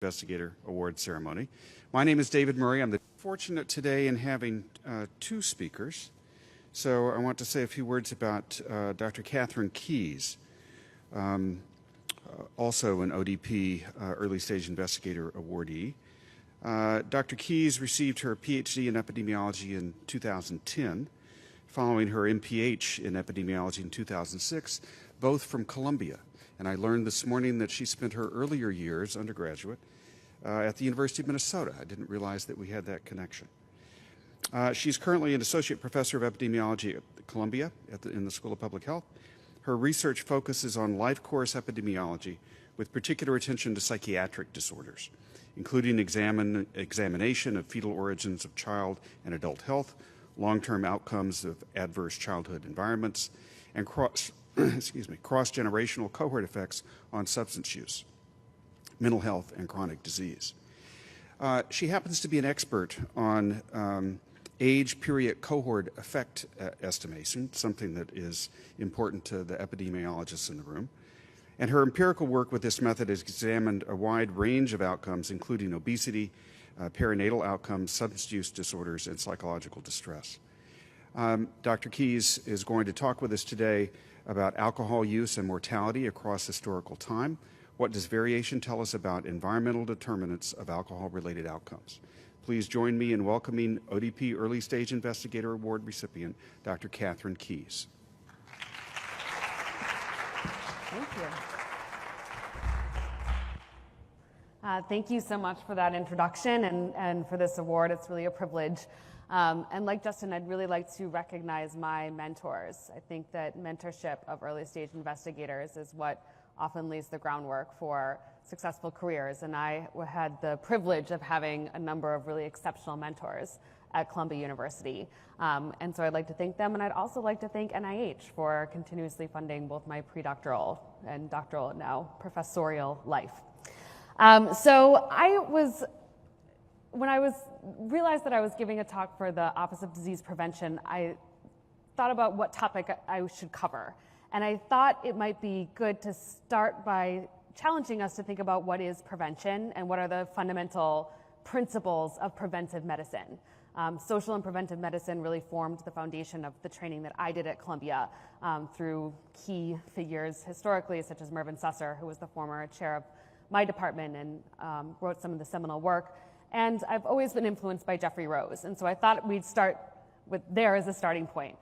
Investigator Award ceremony. My name is David Murray. I'm fortunate today in having two speakers. So I want to say a few words about Dr. Katherine Keyes, also an ODP Early-Stage Investigator Awardee. Dr. Keyes received her PhD in epidemiology in 2010, following her MPH in epidemiology in 2006, both from Columbia. And I learned this morning that she spent her earlier years, undergraduate, at the University of Minnesota. I didn't realize that we had that connection. She's currently an associate professor of epidemiology at Columbia in the School of Public Health. Her research focuses on life course epidemiology with particular attention to psychiatric disorders, including examination of fetal origins of child and adult health, long-term outcomes of adverse childhood environments, and cross-generational cohort effects on substance use, mental health, and chronic disease. She happens to be an expert on age period cohort effect estimation, something that is important to the epidemiologists in the room. And her empirical work with this method has examined a wide range of outcomes, including obesity, perinatal outcomes, substance use disorders, and psychological distress. Dr. Keyes is going to talk with us today about alcohol use and mortality across historical time. What does variation tell us about environmental determinants of alcohol-related outcomes? Please join me in welcoming ODP Early-Stage Investigator Award recipient, Dr. Katherine Keyes. Thank you. Thank you so much for that introduction and for this award. It's really a privilege. And like Justin, I'd really like to recognize my mentors. I think that mentorship of early-stage investigators is what often lays the groundwork for successful careers. And I had the privilege of having a number of really exceptional mentors at Columbia University. And so I'd like to thank them. And I'd also like to thank NIH for continuously funding both my pre-doctoral and doctoral, now professorial life. When I realized that I was giving a talk for the Office of Disease Prevention, I thought about what topic I should cover. And I thought it might be good to start by challenging us to think about what is prevention and what are the fundamental principles of preventive medicine. Social and preventive medicine really formed the foundation of the training that I did at Columbia through key figures historically, such as Mervyn Susser, who was the former chair of my department and wrote some of the seminal work. And I've always been influenced by Jeffrey Rose. And so I thought we'd start with there as a starting point.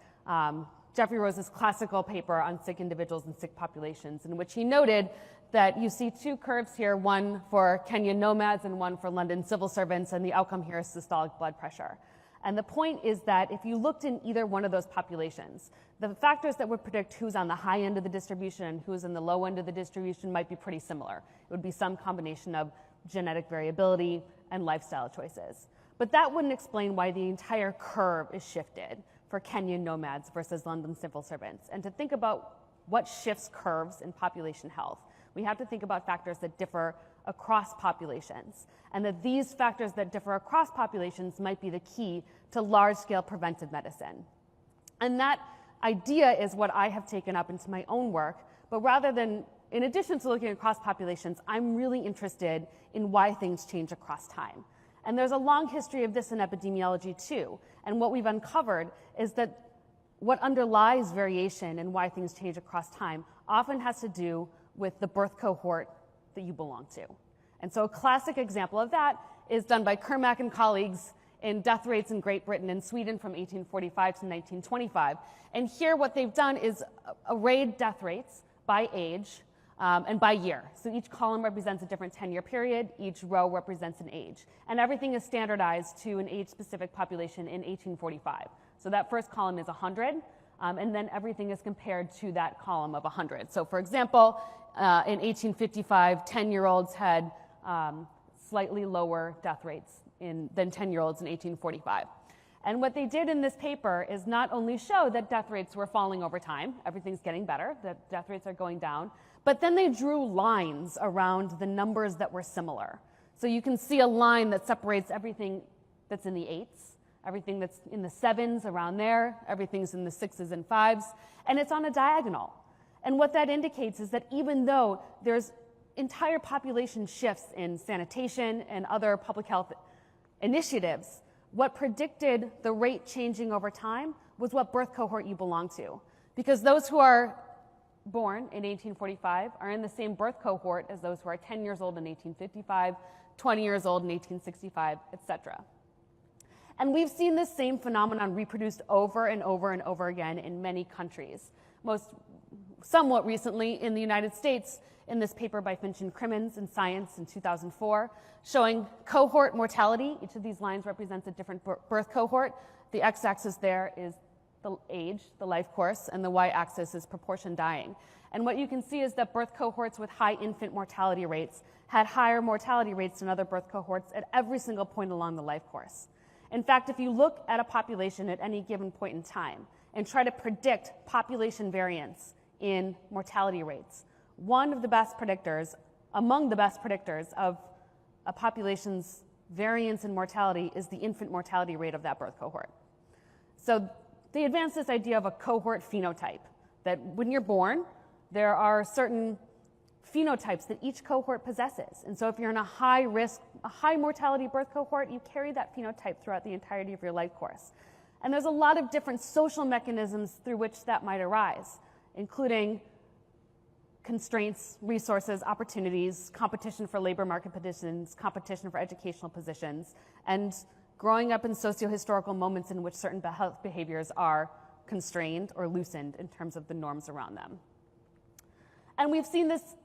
Jeffrey Rose's classical paper on sick individuals and sick populations, in which he noted that you see two curves here, one for Kenyan nomads and one for London civil servants, and the outcome here is systolic blood pressure. And the point is that if you looked in either one of those populations, the factors that would predict who's on the high end of the distribution and who's in the low end of the distribution might be pretty similar. It would be some combination of genetic variability and lifestyle choices. But that wouldn't explain why the entire curve is shifted for Kenyan nomads versus London civil servants. And to think about what shifts curves in population health, we have to think about factors that differ across populations, and that these factors that differ across populations might be the key to large-scale preventive medicine. And that idea is what I have taken up into my own work, but in addition to looking across populations, I'm really interested in why things change across time. And there's a long history of this in epidemiology too. And what we've uncovered is that what underlies variation and why things change across time often has to do with the birth cohort that you belong to. And so a classic example of that is done by Kermack and colleagues in death rates in Great Britain and Sweden from 1845 to 1925. And here what they've done is arrayed death rates by age and by year. So each column represents a different 10-year period, each row represents an age. And everything is standardized to an age-specific population in 1845. So that first column is 100, and then everything is compared to that column of 100. So for example, in 1855, 10-year-olds had slightly lower death rates than 10-year-olds in 1845. And what they did in this paper is not only show that death rates were falling over time, everything's getting better, that death rates are going down, but then they drew lines around the numbers that were similar. So you can see a line that separates everything that's in the 8s, everything that's in the 7s around there, everything's in the 6s and 5s, and it's on a diagonal. And what that indicates is that even though there's entire population shifts in sanitation and other public health initiatives, what predicted the rate changing over time was what birth cohort you belong to. Because those who are born in 1845 are in the same birth cohort as those who are 10 years old in 1855, 20 years old in 1865, etc. And we've seen this same phenomenon reproduced over and over and over again in many countries. Somewhat recently in the United States, in this paper by Finch and Crimmins in Science in 2004, showing cohort mortality. Each of these lines represents a different birth cohort. The x-axis there is the age, the life course, and the y-axis is proportion dying. And what you can see is that birth cohorts with high infant mortality rates had higher mortality rates than other birth cohorts at every single point along the life course. In fact, if you look at a population at any given point in time and try to predict population variance in mortality rates, one of the best predictors, among the best predictors of a population's variance in mortality is the infant mortality rate of that birth cohort. So they advanced this idea of a cohort phenotype, that when you're born, there are certain phenotypes that each cohort possesses. And so if you're in a high risk, a high mortality birth cohort, you carry that phenotype throughout the entirety of your life course. And there's a lot of different social mechanisms through which that might arise, including constraints, resources, opportunities, competition for labor market positions, competition for educational positions, and growing up in socio-historical moments in which certain health behaviors are constrained or loosened in terms of the norms around them. And we've seen this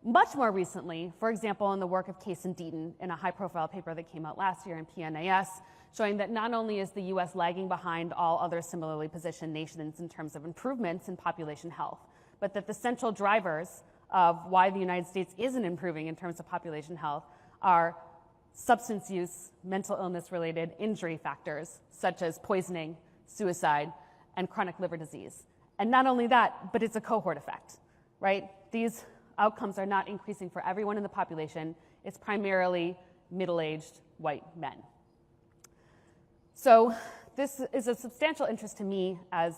much more recently, for example, in the work of Keyes and Deaton in a high-profile paper that came out last year in PNAS, showing that not only is the US lagging behind all other similarly positioned nations in terms of improvements in population health, but that the central drivers of why the United States isn't improving in terms of population health are substance use, mental illness-related injury factors, such as poisoning, suicide, and chronic liver disease. And not only that, but it's a cohort effect, right? These outcomes are not increasing for everyone in the population. It's primarily middle-aged white men. So this is of substantial interest to me as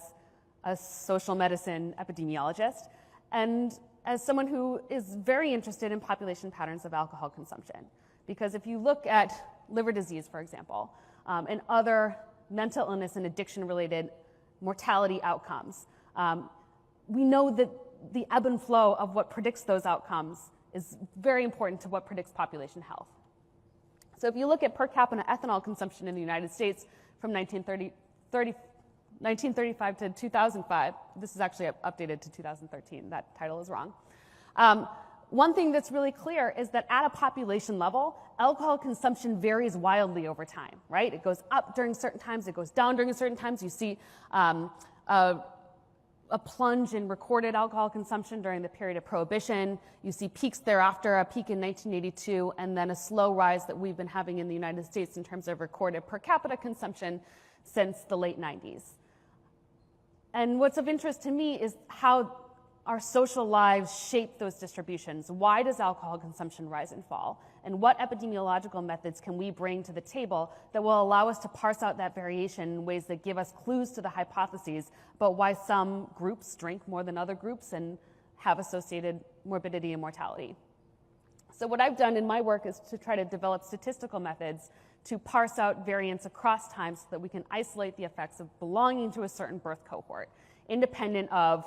a social medicine epidemiologist and as someone who is very interested in population patterns of alcohol consumption. Because if you look at liver disease, for example, and other mental illness and addiction-related mortality outcomes, we know that the ebb and flow of what predicts those outcomes is very important to what predicts population health. So if you look at per capita ethanol consumption in the United States from 1935 to 2005, this is actually updated to 2013, that title is wrong. One thing that's really clear is that at a population level, alcohol consumption varies wildly over time, right? It goes up during certain times, it goes down during certain times. You see a plunge in recorded alcohol consumption during the period of Prohibition. You see peaks thereafter, a peak in 1982, and then a slow rise that we've been having in the United States in terms of recorded per capita consumption since the late 90s. And what's of interest to me is how our social lives shape those distributions. Why does alcohol consumption rise and fall? And what epidemiological methods can we bring to the table that will allow us to parse out that variation in ways that give us clues to the hypotheses about why some groups drink more than other groups and have associated morbidity and mortality? So what I've done in my work is to try to develop statistical methods to parse out variance across time so that we can isolate the effects of belonging to a certain birth cohort, independent of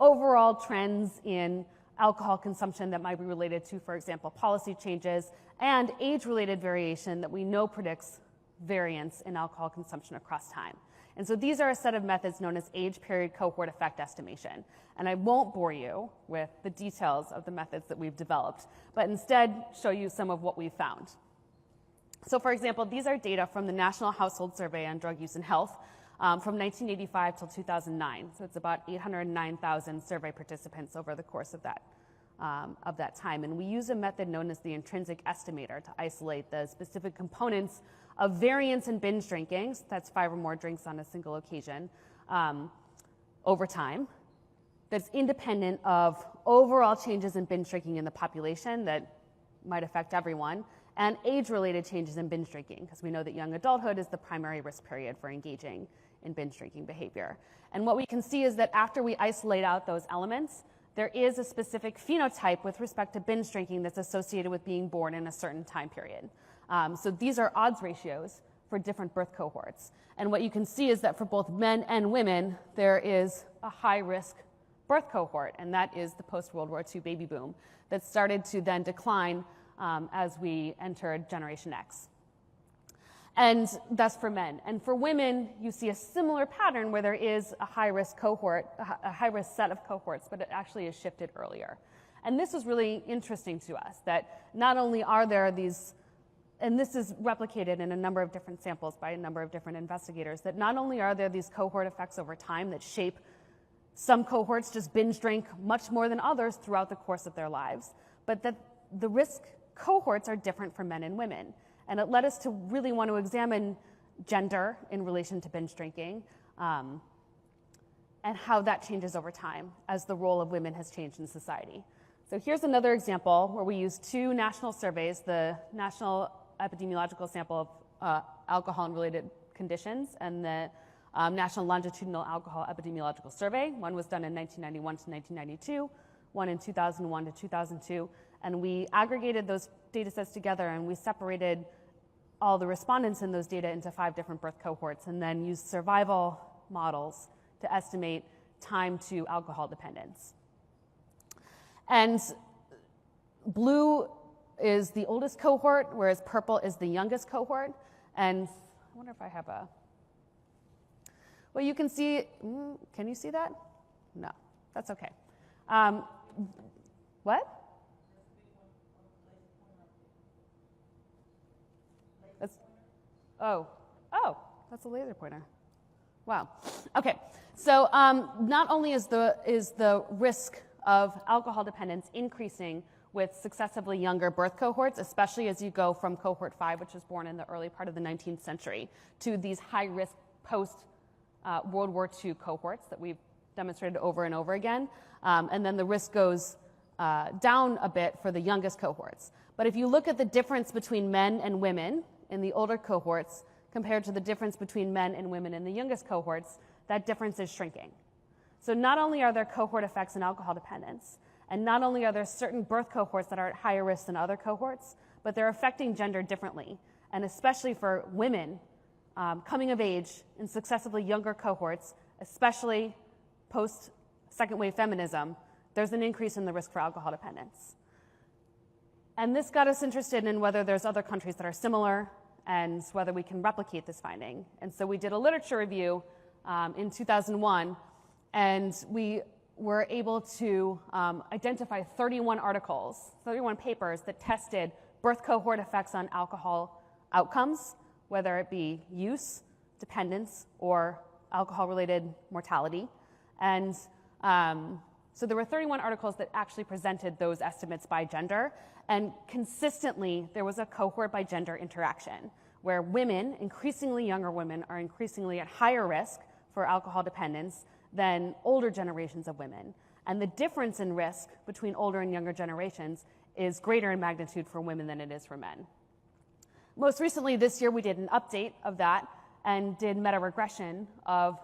overall trends in alcohol consumption that might be related to, for example, policy changes, and age-related variation that we know predicts variance in alcohol consumption across time. And so these are a set of methods known as age period cohort effect estimation. And I won't bore you with the details of the methods that we've developed, but instead show you some of what we've found. So for example, these are data from the National Household Survey on Drug Use and Health from 1985 till 2009. So it's about 809,000 survey participants over the course of that time. And we use a method known as the intrinsic estimator to isolate the specific components of variance in binge drinking, so that's 5 or more drinks on a single occasion, over time, that's independent of overall changes in binge drinking in the population that might affect everyone, and age-related changes in binge drinking, because we know that young adulthood is the primary risk period for engaging in binge drinking behavior. And what we can see is that after we isolate out those elements, there is a specific phenotype with respect to binge drinking that's associated with being born in a certain time period. So these are odds ratios for different birth cohorts. And what you can see is that for both men and women, there is a high-risk birth cohort, and that is the post-World War II baby boom that started to then decline as we entered Generation X. And that's for men. And for women, you see a similar pattern where there is a high-risk cohort, a high-risk set of cohorts, but it actually is shifted earlier. And this is really interesting to us, that not only are there these, and this is replicated in a number of different samples by a number of different investigators, that not only are there these cohort effects over time that shape some cohorts just binge drink much more than others throughout the course of their lives, but that the risk cohorts are different for men and women. And it led us to really want to examine gender in relation to binge drinking and how that changes over time as the role of women has changed in society. So here's another example where we used two national surveys, the National Epidemiological Sample of Alcohol and Related Conditions and the National Longitudinal Alcohol Epidemiological Survey. One was done in 1991 to 1992, one in 2001 to 2002. And we aggregated those data sets together and we separated all the respondents in those data into 5 different birth cohorts and then used survival models to estimate time to alcohol dependence. And blue is the oldest cohort, whereas purple is the youngest cohort. And I wonder if I have a, well, you can see, can you see that? No, that's okay. What? Oh, that's a laser pointer. Wow. Okay, so not only is the risk of alcohol dependence increasing with successively younger birth cohorts, especially as you go from cohort 5, which was born in the early part of the 19th century, to these high-risk post-World War II cohorts that we've demonstrated over and over again, and then the risk goes down a bit for the youngest cohorts. But if you look at the difference between men and women in the older cohorts compared to the difference between men and women in the youngest cohorts, that difference is shrinking. So not only are there cohort effects in alcohol dependence, and not only are there certain birth cohorts that are at higher risk than other cohorts, but they're affecting gender differently. And especially for women coming of age in successively younger cohorts, especially post-second wave feminism, there's an increase in the risk for alcohol dependence. And this got us interested in whether there's other countries that are similar and whether we can replicate this finding. And so we did a literature review in 2001, and we were able to identify 31 articles, 31 papers that tested birth cohort effects on alcohol outcomes, whether it be use, dependence, or alcohol-related mortality. And so there were 31 articles that actually presented those estimates by gender, and consistently there was a cohort by gender interaction where women, increasingly younger women, are increasingly at higher risk for alcohol dependence than older generations of women. And the difference in risk between older and younger generations is greater in magnitude for women than it is for men. Most recently this year we did an update of that and did meta-regression of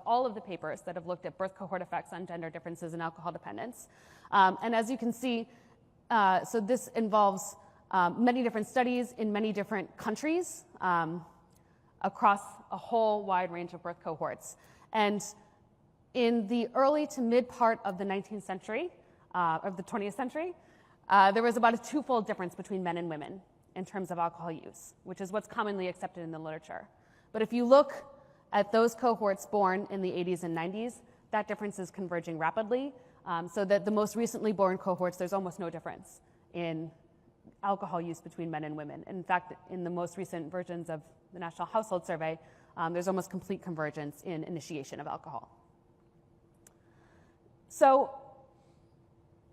all of the papers that have looked at birth cohort effects on gender differences in alcohol dependence. And as you can see, so this involves many different studies in many different countries across a whole wide range of birth cohorts. And in the early to mid part of the 19th century, of the 20th century, there was about a 2-fold difference between men and women in terms of alcohol use, which is what's commonly accepted in the literature. But if you look at those cohorts born in the 80s and 90s, that difference is converging rapidly, so that the most recently born cohorts, there's almost no difference in alcohol use between men and women. In fact, in the most recent versions of the National Household Survey, there's almost complete convergence in initiation of alcohol. So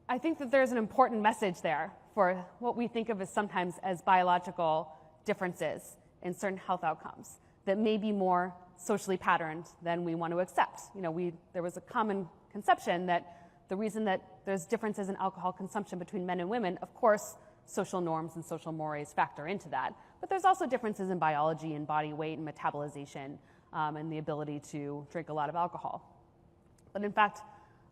I think that there's an important message there for what we think of as sometimes as biological differences in certain health outcomes that may be more socially patterned than we want to accept. You know, there was a common conception that the reason that there's differences in alcohol consumption between men and women, of course, social norms and social mores factor into that, but there's also differences in biology and body weight and metabolization and the ability to drink a lot of alcohol. But in fact,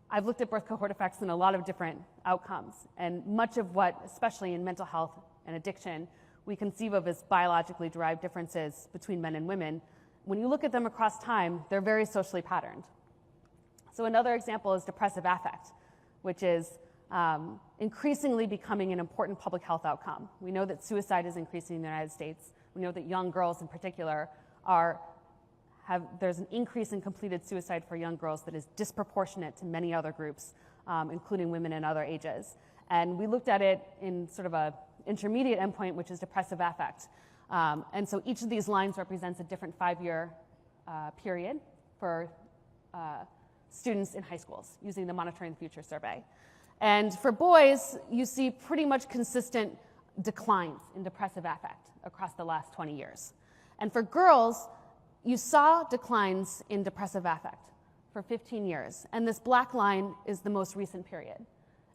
I've looked at birth cohort effects in a lot of different outcomes, and much of what, especially in mental health and addiction, we conceive of as biologically derived differences between men and women, when you look at them across time, they're very socially patterned. So another example is depressive affect, which is increasingly becoming an important public health outcome. We know that suicide is increasing in the United States. We know that young girls in particular there's an increase in completed suicide for young girls that is disproportionate to many other groups, including women and other ages. And we looked at it in sort of a intermediate endpoint, which is depressive affect. And so each of these lines represents a different 5-year period for students in high schools using the Monitoring the Future survey. And for boys, you see pretty much consistent declines in depressive affect across the last 20 years. And for girls, you saw declines in depressive affect for 15 years. And this black line is the most recent period.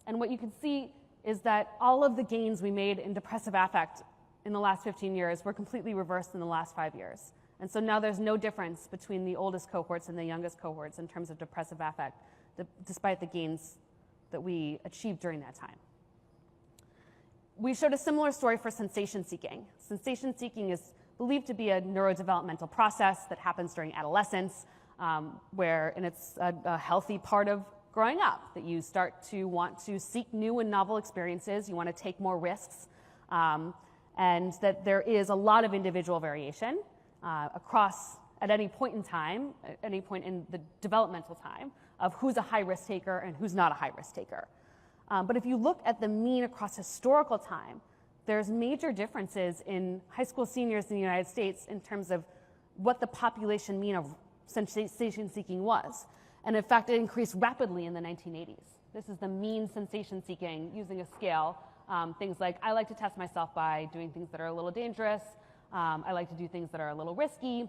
And what you can see is that all of the gains we made in depressive affect in the last 15 years were completely reversed in the last 5 years. And so now there's no difference between the oldest cohorts and the youngest cohorts in terms of depressive affect, despite the gains that we achieved during that time. We showed a similar story for sensation seeking. Sensation seeking is believed to be a neurodevelopmental process that happens during adolescence, and it's a healthy part of growing up, that you start to want to seek new and novel experiences, you want to take more risks, and that there is a lot of individual variation across, at any point in time, at any point in the developmental time, of who's a high-risk taker and who's not a high-risk taker. But if you look at the mean across historical time, there's major differences in high school seniors in the United States in terms of what the population mean of sensation seeking was. And in fact, it increased rapidly in the 1980s. This is the mean sensation seeking using a scale. Things like, I like to test myself by doing things that are a little dangerous. I like to do things that are a little risky.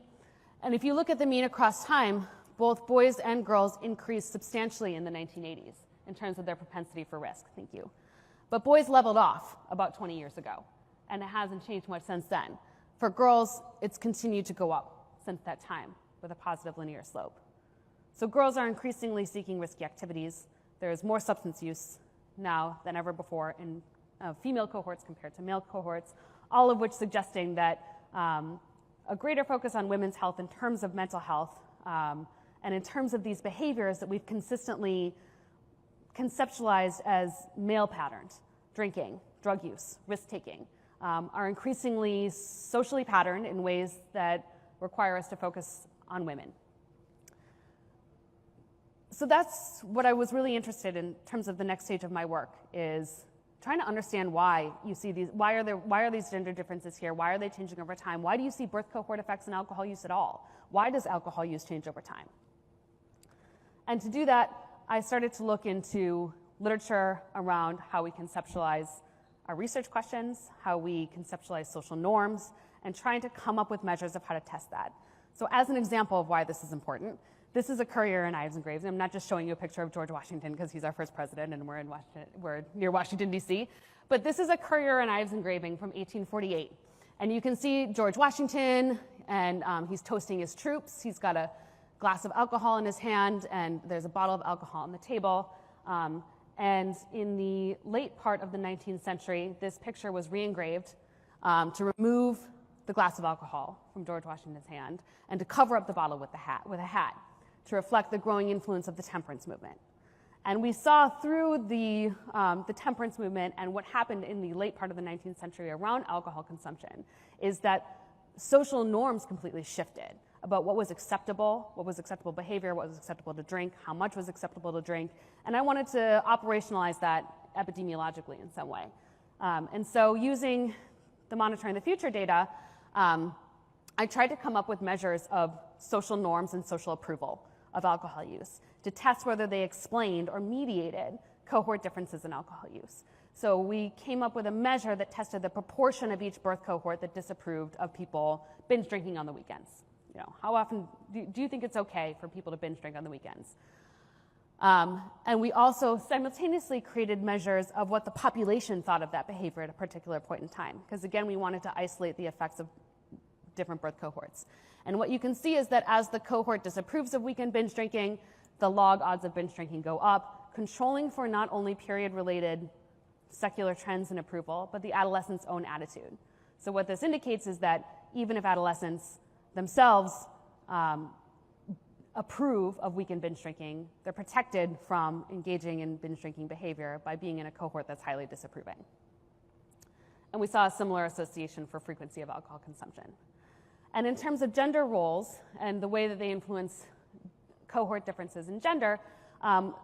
And if you look at the mean across time, both boys and girls increased substantially in the 1980s in terms of their propensity for risk. Thank you. But boys leveled off about 20 years ago, and it hasn't changed much since then. For girls, it's continued to go up since that time with a positive linear slope. So girls are increasingly seeking risky activities. There's more substance use now than ever before in female cohorts compared to male cohorts, all of which suggesting that a greater focus on women's health in terms of mental health and in terms of these behaviors that we've consistently conceptualized as male patterns, drinking, drug use, risk-taking, are increasingly socially patterned in ways that require us to focus on women. So that's what I was really interested in terms of the next stage of my work, is trying to understand why you see these, why are these gender differences here? Why are they changing over time? Why do you see birth cohort effects in alcohol use at all? Why does alcohol use change over time? And to do that, I started to look into literature around how we conceptualize our research questions, how we conceptualize social norms, and trying to come up with measures of how to test that. So as an example of why this is important, this is a courier in Ives engraved. I'm not just showing you a picture of George Washington because he's our first president and we're near Washington, D.C. But this is a courier in Ives engraving from 1848. And you can see George Washington, and he's toasting his troops. He's got a glass of alcohol in his hand, and there's a bottle of alcohol on the table. And in the late part of the 19th century, this picture was re-engraved to remove the glass of alcohol from George Washington's hand and to cover up the bottle with a hat to reflect the growing influence of the temperance movement. And we saw through the temperance movement and what happened in the late part of the 19th century around alcohol consumption is that social norms completely shifted about what was acceptable behavior, what was acceptable to drink, how much was acceptable to drink. And I wanted to operationalize that epidemiologically in some way. And so using the Monitoring the Future data, I tried to come up with measures of social norms and social approval of alcohol use to test whether they explained or mediated cohort differences in alcohol use. So we came up with a measure that tested the proportion of each birth cohort that disapproved of people binge drinking on the weekends. You know, how often do you think it's okay for people to binge drink on the weekends? And we also simultaneously created measures of what the population thought of that behavior at a particular point in time, because again, we wanted to isolate the effects of different birth cohorts. And what you can see is that as the cohort disapproves of weekend binge drinking, the log odds of binge drinking go up. controlling for not only period-related secular trends and approval, but the adolescent's own attitude. So what this indicates is that even if adolescents themselves approve of weekend binge drinking, they're protected from engaging in binge drinking behavior by being in a cohort that's highly disapproving. And we saw a similar association for frequency of alcohol consumption. And in terms of gender roles and the way that they influence cohort differences in gender,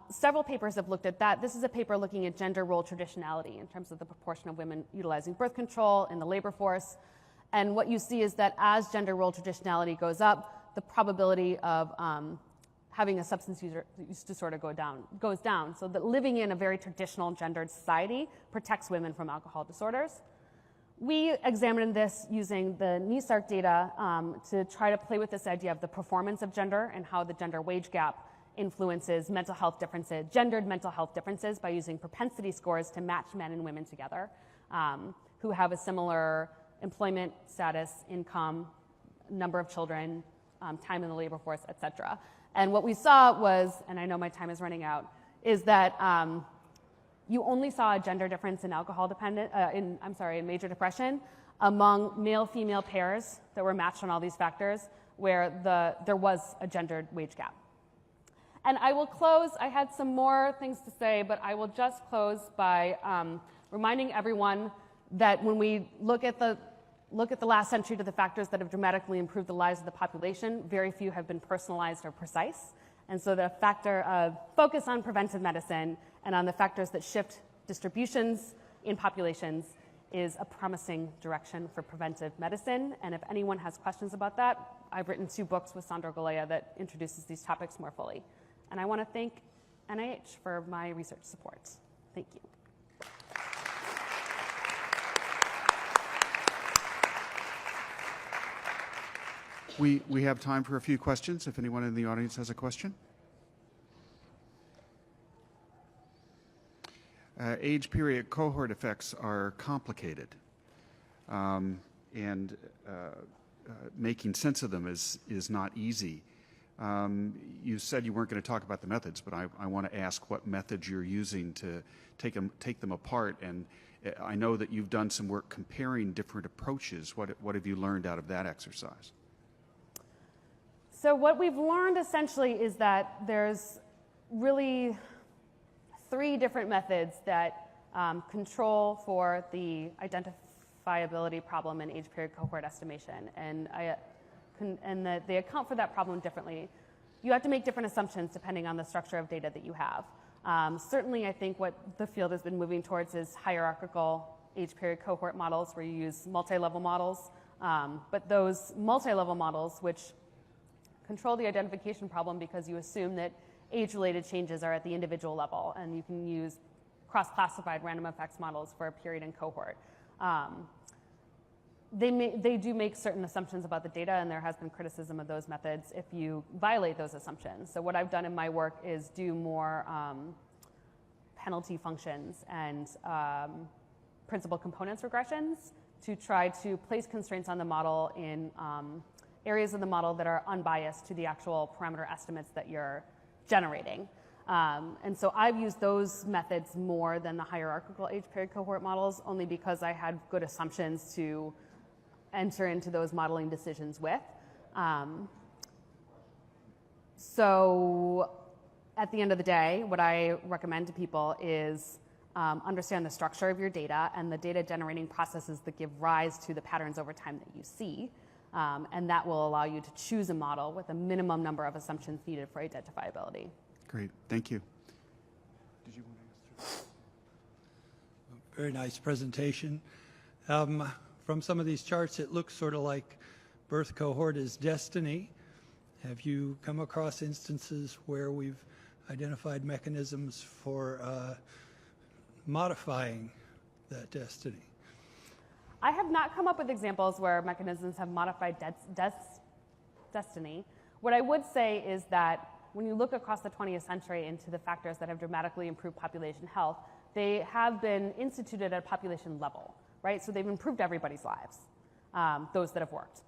several papers have looked at that. This is a paper looking at gender role traditionality in terms of the proportion of women utilizing birth control in the labor force. And what you see is that as gender role traditionality goes up, the probability of having a substance use disorder goes down. So that living in a very traditional gendered society protects women from alcohol disorders. We examined this using the NESARC data to try to play with this idea of the performance of gender and how the gender wage gap influences mental health differences, gendered mental health differences, by using propensity scores to match men and women together who have a similar employment status, income, number of children, time in the labor force, et cetera. And what we saw was, and I know my time is running out, is that you only saw a gender difference in in major depression among male-female pairs that were matched on all these factors, where there was a gendered wage gap. And I will close. I had some more things to say, but I will just close by reminding everyone that when we look at the last century to the factors that have dramatically improved the lives of the population, very few have been personalized or precise. And so the factor of focus on preventive medicine and on the factors that shift distributions in populations is a promising direction for preventive medicine. And if anyone has questions about that, I've written 2 books with Sandro Galea that introduces these topics more fully. And I want to thank NIH for my research support. Thank you. We have time for a few questions, if anyone in the audience has a question. Age period cohort effects are complicated, and making sense of them is not easy. You said you weren't going to talk about the methods, but I want to ask what methods you're using to take them apart. And I know that you've done some work comparing different approaches. What have you learned out of that exercise? So what we've learned essentially is that there's really 3 different methods that control for the identifiability problem in age period cohort estimation, and that they account for that problem differently. You have to make different assumptions depending on the structure of data that you have. Certainly, I think what the field has been moving towards is hierarchical age period cohort models where you use multi-level models, but those multi-level models, which control the identification problem because you assume that age-related changes are at the individual level, and you can use cross-classified random effects models for a period and cohort. They do make certain assumptions about the data, and there has been criticism of those methods if you violate those assumptions. So what I've done in my work is do more penalty functions and principal components regressions to try to place constraints on the model in areas of the model that are unbiased to the actual parameter estimates that you're generating. And so I've used those methods more than the hierarchical age period cohort models, only because I had good assumptions to enter into those modeling decisions with. So at the end of the day, what I recommend to people is understand the structure of your data and the data generating processes that give rise to the patterns over time that you see. And that will allow you to choose a model with a minimum number of assumptions needed for identifiability. Great, thank you. Did you want to ask? Very nice presentation. From some of these charts, it looks sort of like birth cohort is destiny. Have you come across instances where we've identified mechanisms for modifying that destiny? I have not come up with examples where mechanisms have modified destiny. What I would say is that when you look across the 20th century into the factors that have dramatically improved population health, they have been instituted at a population level, right? So they've improved everybody's lives, those that have worked.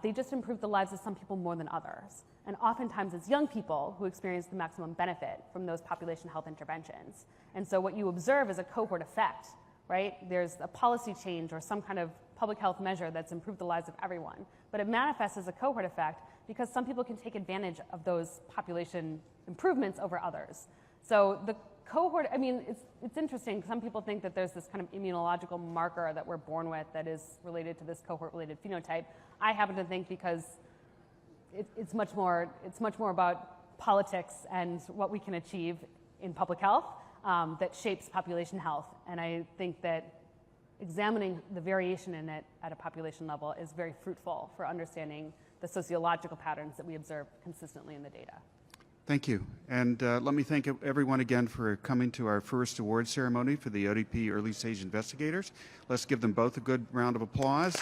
They just improve the lives of some people more than others. And oftentimes it's young people who experience the maximum benefit from those population health interventions. And so what you observe is a cohort effect, right? There's a policy change or some kind of public health measure that's improved the lives of everyone. But it manifests as a cohort effect because some people can take advantage of those population improvements over others. So the cohort, I mean, it's interesting. Some people think that there's this kind of immunological marker that we're born with that is related to this cohort-related phenotype. I happen to think because it's much more about politics and what we can achieve in public health that shapes population health. And I think that examining the variation in it at a population level is very fruitful for understanding the sociological patterns that we observe consistently in the data. Thank you. And let me thank everyone again for coming to our first award ceremony for the ODP Early-Stage Investigators. Let's give them both a good round of applause.